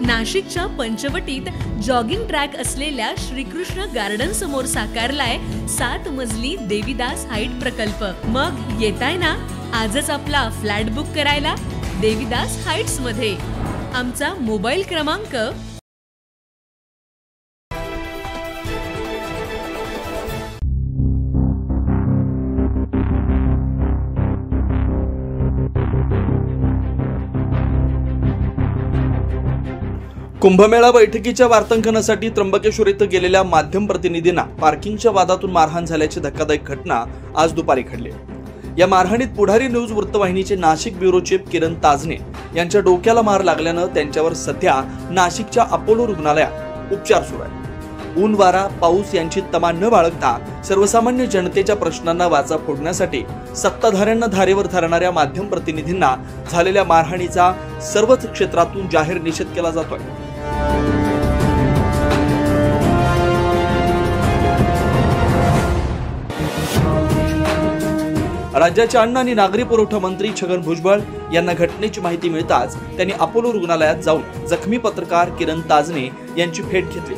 नाशिकच्या पंचवटीत jogging track असलेल्या Shrikrishna garden समोर साकारलाय 7 मजली देवीदास हाईट प्रकल्प। मग येताय ना आजच आपला फ्लॅट बुक करायला देवीदास हाईट्स मध्ये। आमचा मोबाईल क्रमांक कुंभमेळा बैठकीच्या वार्तांकनासाठी त्र्यंबकेश्वर येथे गेलेल्या माध्यम प्रतिनिधींना पार्किंगच्या वादातून मारहाण झाल्याची धक्कादायक घटना आज दुपारी घडली। या मारहाणीत पुढारी न्यूज वृत्तवाहिनीचे नाशिक ब्युरो चीफ किरण ताजने यांच्या डोक्याला मार लागल्यानं त्यांच्यावर सध्या नाशिकच्या अपोलो रुग्णालयात उपचार सुरू आहेत। ऊन वारा पाऊस यांची तमा न बाळगता सर्वसामान्य जनतेच्या प्रश्नांना वाचा फोडण्यासाठी सत्ताधाऱ्यांना धारेवर धरणाऱ्या माध्यम प्रतिनिधींना झालेल्या मारहाणीचा सर्वच क्षेत्रातून जाहीर निषेध केला जातोय। राज्याचे अन्न आणि नागरी पुरवठा मंत्री छगन भुजबळ यांना घटनेची माहिती मिळताच त्यांनी अपोलो रुग्णालयात जाऊन जखमी पत्रकार किरण ताजने यांची भेट घेतली।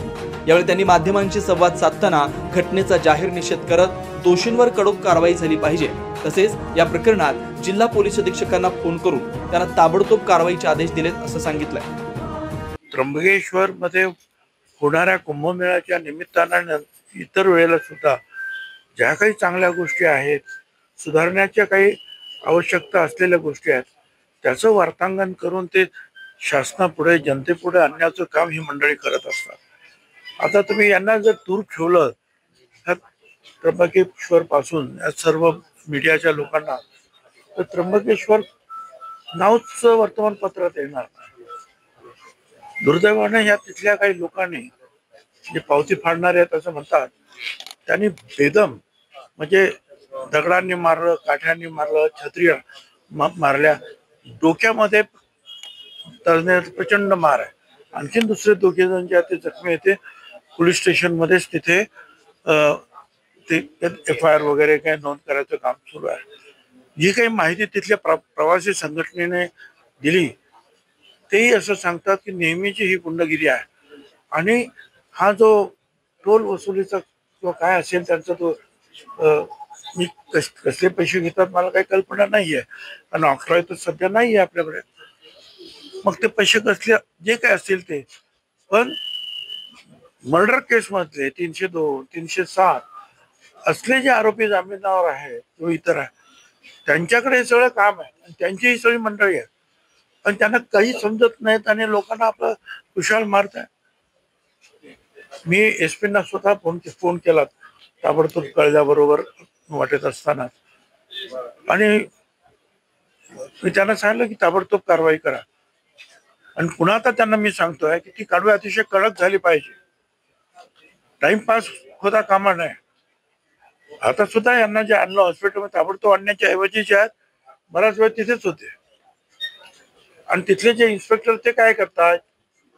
यावेळी त्यांनी माध्यमांशी संवाद साधताना घटनेचा जाहीर निषेध करत दोषींवर कडक कारवाई झाली पाहिजे, तसेच या प्रकरणात जिल्हा पोलीस अधीक्षकांना फोन करून त्यांना ताबडतोब कारवाईचे आदेश दिलेत असं सांगितलंय। त्र्यंबकेश्वर मध्ये होणाऱ्या कुंभमेळ्याच्या निमित्तानं इतर वेळेला सुद्धा ज्या काही चांगल्या गोष्टी आहेत, सुधारण्याच्या काही आवश्यकता असलेल्या गोष्टी आहेत, त्याचं वार्तांकन करून ते शासनापुढे जनतेपुढे आणण्याचं काम ही मंडळी करत असतात। आता तुम्ही यांना जर दूर ठेवलं त्र्यंबकेश्वर पासून या सर्व मीडियाच्या लोकांना, तर त्र्यंबकेश्वर नावच वर्तमानपत्रात येणार नाही। दुर्दैवाने या तिथल्या काही लोकांनी जे पावती फाडणारे आहेत असं म्हणतात, त्यांनी बेदम म्हणजे दगडांनी मारलं, काठ्यांनी मारलं, छत्र्या मारल्या, डोक्यामध्ये प्रचंड मार आहे। आणखीन दुसरे 2 जण जे ते जखमी आहेत, पोलीस स्टेशन मध्येच तिथे FIR वगैरे काही नोंद करायचं काम सुरू आहे। जी काही माहिती तिथल्या प्रवासी संघटनेने दिली तेही असं सांगतात की नेहमीची ही गुंडगिरी आहे आणि हा जो टोल वसुलीचा किंवा काय असेल त्यांचा तो मी कसले पैसे घेतात मला काही कल्पना नाहीये, कारण ऑक्ट्रॉय तर सध्या नाहीये आपल्याकडे। मग ते पैसे कसले जे काय असतील ते, पण मर्डर केस मधले 302, 307 असले जे आरोपी जामिनावर आहे किंवा इतर आहे, त्यांच्याकडे हे सगळं काम आहे आणि त्यांची ही सगळी मंडळी आहे, पण त्यांना काही समजत नाहीत आणि लोकांना आपलं कुशाल मारत आहे। मी SP ना स्वतः फोन केला ताबडतोब कळल्याबरोबर वाटत असताना, आणि मी त्यांना सांगितलं की ताबडतोब कारवाई करा। आणि पुन्हा आता त्यांना मी सांगतोय की ती कारवाई अतिशय कडक झाली पाहिजे, टाइमपास होता कामा नये। आता सुद्धा यांना जे आणलं हॉस्पिटलमध्ये ताबडतोब आणण्याच्या ऐवजी जे आहेत बराच वेळ तिथेच होते, आणि तिथले जे इन्स्पेक्टर ते काय करतात,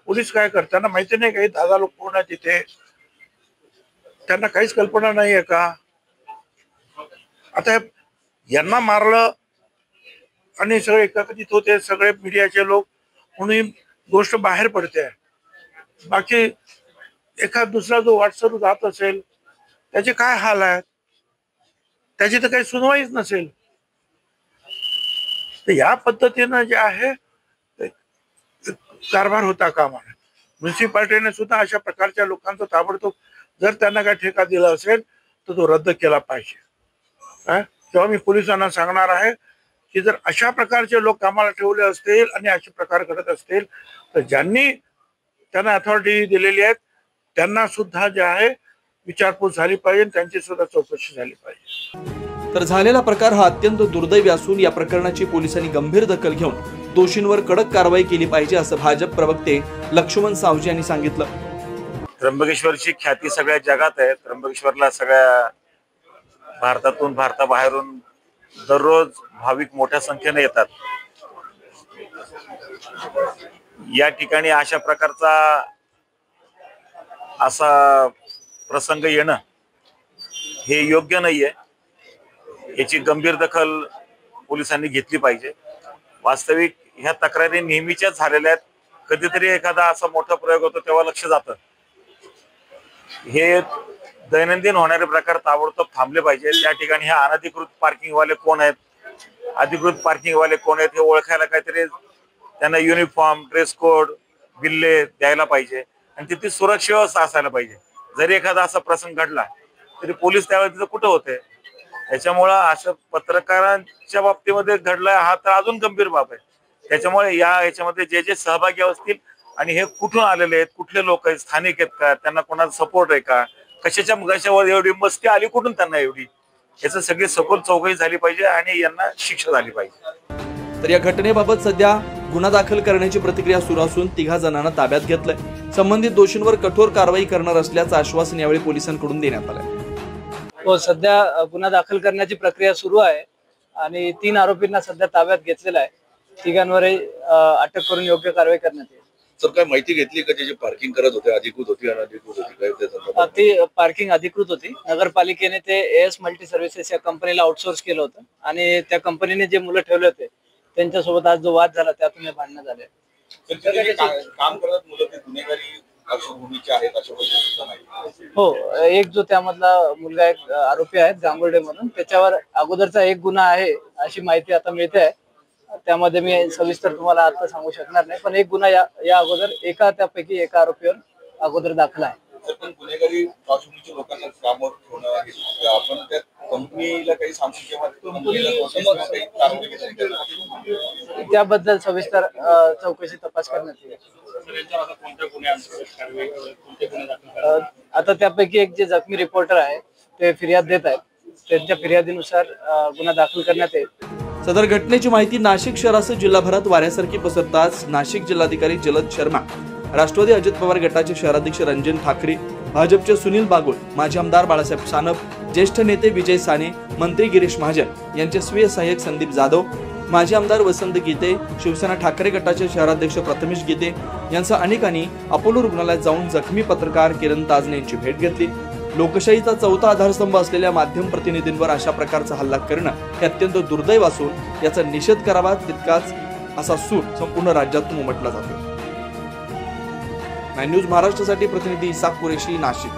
पोलीस काय करतात ना माहिती नाही, काही 10 लोक कोण आहे तिथे, त्यांना काहीच कल्पना नाहीये का? आता यांना मारलं आणि सगळे एकत्रित होते सगळे मीडियाचे लोक म्हणून ही गोष्ट बाहेर पडते। बाकी एखाद दुसरा जो व्हॉट्सअप जात असेल त्याचे काय हाल आहेत, त्याची तर काही सुनवाईच नसेल। तर या पद्धतीनं जे आहे कारभार होता कामा नये। म्युन्सिपाल्टीने सुद्धा अशा प्रकारच्या लोकांचा ताबडतोब जर त्यांना काय ठेका दिला असेल तर तो रद्द केला पाहिजे। तेव्हा मी पोलिसांना सांगणार आहे की जर अशा प्रकारचे लोक कामाला ठेवले असतील आणि असे प्रकार घडत असतील तर ज्यांनी त्यांना अथॉरिटी दिलेली आहे त्यांना सुद्धा जे आहे विचारपूस झाली पाहिजे, त्यांची सुद्धा चौकशी झाली पाहिजे। तर झालेला प्रकार हा अत्यंत दुर्दैवी असून या प्रकरणाची पोलिसांनी गंभीर दखल घेऊन दोषींवर कडक कारवाई केली पाहिजे असं भाजप प्रवक्ते लक्ष्मण सावजी यांनी सांगितलं। त्र्यंबकेश्वरची ख्याती सगळ्या जगात आहे। त्र्यंबकेश्वरला सगळ्या भारतातून भारताबाहेरून दररोज भाविक मोठ्या संख्येने येतात। या ठिकाणी अशा प्रकारचा असा प्रसंग येणं हे योग्य नाहीये, याची गंभीर दखल पोलिसांनी घेतली पाहिजे। वास्तविक ह्या तक्रारी नेहमीच्याच झालेल्या आहेत, कधीतरी एखादा असा मोठा प्रयोग होतो तेव्हा लक्ष जातं. हे दैनंदिन होणारे प्रकार ताबडतोब थांबले पाहिजे. त्या ठिकाणी हे अनधिकृत पार्किंगवाले कोण आहेत, अधिकृत पार्किंगवाले कोण आहेत हे ओळखायला काहीतरी त्यांना युनिफॉर्म, ड्रेस कोड, बिल्ले द्यायला पाहिजे आणि तिथे सुरक्षा व्यवस्था असायला पाहिजे. जरी एखादा असा प्रसंग घडला तरी पोलीस त्यावेळेस तिथं कुठं होते. त्याच्यामुळं असं पत्रकारांच्या बाबतीमध्ये घडलाय हा तर अजून गंभीर बाब आहे. त्याच्यामुळे याच्यामध्ये जे जे सहभागी असतील आणि हे कुठून आलेले आहेत, कुठले लोक आहेत, स्थानिक आहेत का, त्यांना कोणाचा सपोर्ट आहे का, कशावर एवढी मस्ती आली कुठून त्यांना एवढी, याचं सगळी सखोल चौकशी झाली पाहिजे आणि यांना शिक्षा झाली पाहिजे. तर या घटनेबाबत सध्या गुन्हा दाखल करण्याची प्रक्रिया सुरू असून 3 जणांना ताब्यात घेतलंय. संबंधित दोषींवर कठोर कारवाई करणार असल्याचं आश्वासन यावेळी पोलिसांकडून देण्यात आलंय. हो, सध्या गुन्हा दाखल करण्याची प्रक्रिया सुरू आहे आणि 3 आरोपींना सध्या ताब्यात घेतलेला आहे. 3घांवरही अटक करून योग्य कारवाई करण्यात येईल. सर, काय माहिती घेतली का जे पार्किंग करत होते, अधिकृत होती अनधिकृत होती, काय त्या संदर्भात? ती पार्किंग अधिकृत होती. नगरपालिकेने ते एस मल्टी सर्व्हिसेस या कंपनीला आउटसोर्स केलं होतं आणि त्या कंपनीने जे मुलं ठेवले होते त्यांच्यासोबत आज जो वाद झाला त्यातून हे भांडणं झाले. काम करत मुलं ते गुन्हेगारी पार्श्वभूमीचे आहेत अशा पद्धतीचं नाही. हो, एक जो त्यामधला मुलगा एक आरोपी आहे गांगुर्डे म्हणून, त्याच्यावर अगोदरचा एक गुन्हा आहे अशी माहिती आता मिळते आहे. त्यामध्ये मी सविस्तर तुम्हाला आता सांगू शकणार नाही, पण एक गुन्हा या अगोदर त्यापैकी एका आरोपीवर अगोदर दाखल आहे. पण गुन्हेगारी पार्श्वभूमीच्या लोकांना कामावर ठेवणं आहे, आपण त्या कंपनीला काही सांगू किंवा त्याबद्दल सविस्तर चौकशी तपास करण्यात येईल. आता त्यापैकी एक जे जखमी रिपोर्टर आहे ते फिर्याद देत आहेत, त्यांच्या फिर्यादीनुसार गुन्हा दाखल करण्यात येईल. सदर घटनेची माहिती नाशिक शहरासह जिल्हाभरात वाऱ्यासारखी पसरताच नाशिक जिल्हाधिकारी जलद शर्मा, राष्ट्रवादी अजित पवार गटाचे शहराध्यक्ष रंजन ठाकरे, भाजपचे सुनील बागुल, माजी आमदार बाळासाहेब सानप, ज्येष्ठ नेते विजय साने, मंत्री गिरीश महाजन यांचे स्वीय सहाय्यक संदीप जाधव, माजी आमदार वसंत गीते, शिवसेना ठाकरे गटाचे शहराध्यक्ष प्रथमेश गीते यांसह अनेकांनी अपोलो रुग्णालयात जाऊन जखमी पत्रकार किरण ताजने यांची भेट घेतली. लोकशाहीचा 4था आधारस्तंभ असलेल्या माध्यम प्रतिनिधींवर अशा प्रकारचा हल्ला करणं हे अत्यंत दुर्दैव असून याचा निषेध करावा, तितकाच असा सूर संपूर्ण राज्यातून उमटला जातो. न्यूज महाराष्ट्रासाठी प्रतिनिधी इसाक कुरेशी, नाशिक.